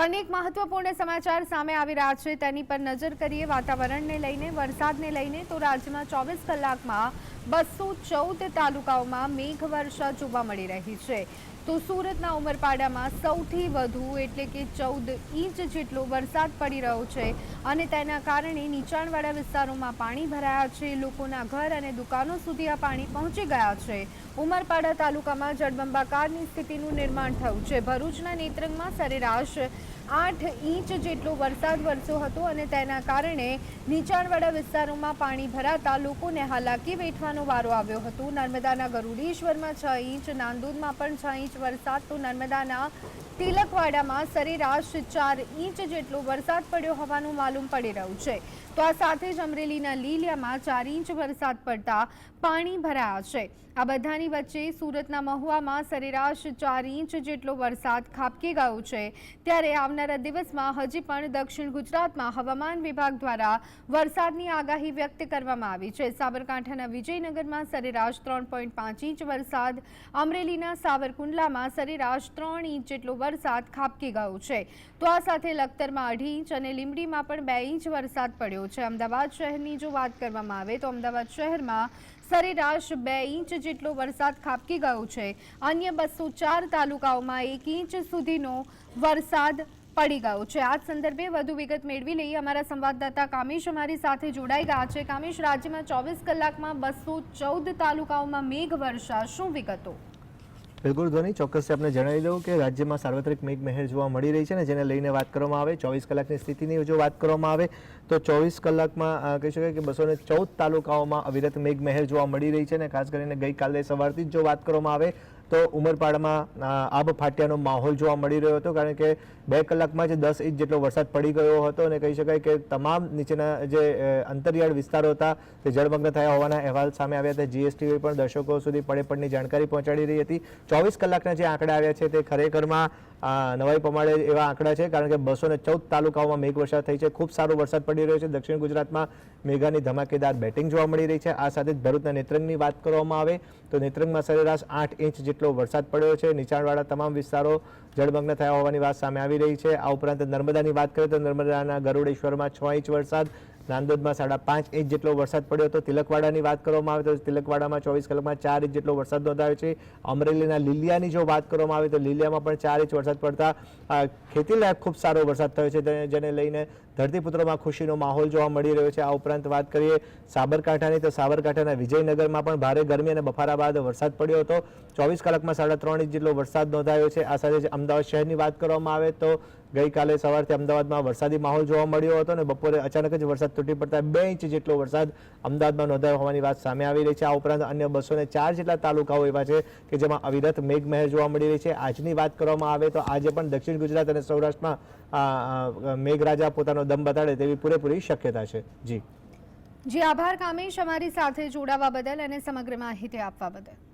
તો અનેક મહત્વપૂર્ણ સમાચાર સામે આવી રહ્યા છે તેની પર નજર કરીએ। વાતાવરણને લઈને વરસાદને લઈને તો રાજ્યમાં 24 કલાકમાં 214 તાલુકાઓમાં મેઘવર્ષા જોવા મળી રહી છે। તો સુરતના ઉમરપાડામાં સૌથી વધુ એટલે કે 14 ઇંચ જેટલો વરસાદ પડી રહ્યો છે અને તેના કારણે નીચાણવાળા વિસ્તારોમાં પાણી ભરાયા છે। લોકોના ઘર અને દુકાનો સુધી આ પાણી પહોંચી ગયા છે। ઉમરપાડા તાલુકામાં જળબંબાકારની સ્થિતિનું નિર્માણ થયું છે। ભરૂચના નેત્રંગમાં સરેરાશ 8 ઇંચ જેટલો વરસાદ વરસ્યો હતો અને તેના કારણે નીચાણવાળા વિસ્તારોમાં પાણી ભરાતા લોકોને હાલાકી વેઠવાનો વારો આવ્યો હતો। નર્મદાના ગરુડેશ્વરમાં 6 ઇંચ, નાંદોદમાં પણ 6 ઇંચ વરસાદ, તો નર્મદાના તિલકવાડામાં સરેરાશ 4 ઇંચ જેટલો વરસાદ પડ્યો હોવાનું માલુમ પડી રહ્યું છે। તો આ સાથે જ અમરેલીના લીલિયામાં 4 ઇંચ વરસાદ પડતા પાણી ભરાયા છે। આ બધાની વચ્ચે સુરતના મહુવામાં સરેરાશ 4 ઇંચ જેટલો વરસાદ ખાબકી ગયો છે। ત્યારે આવનારા દિવસમાં હજી પણ દક્ષિણ ગુજરાતમાં હવામાન વિભાગ દ્વારા વરસાદની આગાહી વ્યક્ત કરવામાં આવી છે। સાબરકાંઠાના વિજયનગરમાં સરેરાશ 3.5 ઇંચ વરસાદ, અમરેલીના સાવરકુંડલામાં સરેરાશ 3 ઇંચ જેટલો વરસાદ ખાબકી ગયો છે। તો આ સાથે લખતરમાં 2.5 ઇંચ અને લીંબડીમાં પણ 2 ઇંચ વરસાદ પડ્યો છે। અમદાવાદ શહેરની જો વાત કરવામાં આવે તો અમદાવાદ શહેરમાં સરેરાશ 2 ઇંચ જેટલો વરસાદ ખાબકી ગયો છે। અન્ય 204 તાલુકાઓમાં 1 ઇંચ સુધીનો વરસાદ પડી ગયો છે। આ સંદર્ભે વધુ વિગત મેળવી લઈએ। અમારા સંવાદદાતા કામેશ અમારી સાથે જોડાઈ ગયા છે। કામેશ, રાજ્યમાં 24 કલાકમાં 214 તાલુકાઓમાં મેઘવર્ષા, શું વિગતો? બિલકુલ ધ્વની, ચોક્કસ આપણે જણાવી દઉં કે રાજ્યમાં સાર્વત્રિક મેઘમહેર જોવા મળી રહી છે ને જેને લઈને વાત કરવામાં આવે 24 કલાકની સ્થિતિની જો વાત કરવામાં આવે તો 24 કલાકમાં કહી શકાય કે 214 તાલુકાઓમાં અવિરત મેઘમહેર જોવા મળી રહી છે અને ખાસ કરીને ગઈકાલે સવારથી જ જો વાત કરવામાં આવે તો ઉમરપાડામાં આબ ફાટ્યાનો માહોલ જોવા મળી રહ્યો હતો, કારણ કે 2 કલાકમાં જ 10 ઇંચ જેટલો વરસાદ પડી ગયો હતો અને કહી શકાય કે તમામ નીચેના જે અંતરિયાળ વિસ્તારો હતા તે જળમગ્ન થયા હોવાના અહેવાલ સામે આવ્યા હતા। જીએસટીવી પણ દર્શકો સુધી પડે જાણકારી પહોંચાડી રહી હતી। 24 કલાકના જે આંકડા આવ્યા છે તે ખરેખરમાં નવાઈ પમાડે એવા આંકડા છે, કારણ કે 214 તાલુકાઓમાં મેઘવર્ષા થઈ છે। ખૂબ સારો વરસાદ પડી રહ્યો છે। દક્ષિણ ગુજરાતમાં મેઘાની ધમાકેદાર બેટિંગ જોવા મળી રહી છે। આ સાથે જ ભરૂચના નેત્રંગની વાત કરવામાં આવે તો નેત્રંગમાં સરેરાશ 8 ઇંચ જેટલો વરસાદ પડ્યો છે। નીચાણવાળા તમામ વિસ્તારો જળમગ્ન થયા હોવાની વાત સામે આવી રહી છે। આ ઉપરાંત નર્મદાની વાત કરીએ તો નર્મદાના ગરુડેશ્વરમાં 6 ઇંચ વરસાદ, નાંદોદમાં 5.5 ઇંચ જેટલો વરસાદ પડ્યો હતો। તિલકવાડાની વાત કરવામાં આવે તો તિલકવાડામાં 24 કલાકમાં 4 ઇંચ જેટલો વરસાદ નોંધાયો છે। અમરેલીના લીલિયાની જો વાત કરવામાં આવે તો લીલિયામાં પણ 4 ઇંચ વરસાદ પડતા ખેતીલાયક ખૂબ સારો વરસાદ થયો છે, જેને લઈને ધરતીપુત્રોમાં ખુશીનો માહોલ જોવા મળી રહ્યો છે। આ ઉપરાંત વાત કરીએ સાબરકાંઠાની તો સાબરકાંઠાના વિજયનગરમાં પણ ભારે ગરમી અને બફારા બાદ વરસાદ પડ્યો હતો। 24 કલાકમાં 3.5 ઇંચ જેટલો વરસાદ નોંધાયો છે। આ સાથે જ અમદાવાદ શહેરની વાત કરવામાં આવે તો ગઈકાલે સવારથી અમદાવાદમાં વરસાદી માહોલ જોવા મળ્યો હતો અને બપોરે અચાનક જ વરસાદ તૂટી પડતા 2 ઇંચ જેટલો વરસાદ અમદાવાદમાં નોંધાયો હોવાની વાત સામે આવી રહી છે। આ ઉપરાંત અન્ય 204 જેટલા તાલુકાઓ એવા છે કે જેમાં અવિરત મેઘમહેર જોવા મળી રહી છે। આજની વાત કરવામાં આવે તો આજે પણ દક્ષિણ ગુજરાત અને સૌરાષ્ટ્રમાં મેઘરાજા પોતાનો દમ બતાડે તેવી પૂરેપૂરી શક્યતા છે। જી આભાર કામેશ, અમારી સાથે જોડાવા બદલ અને સમગ્ર માહિતી આપવા બદલ।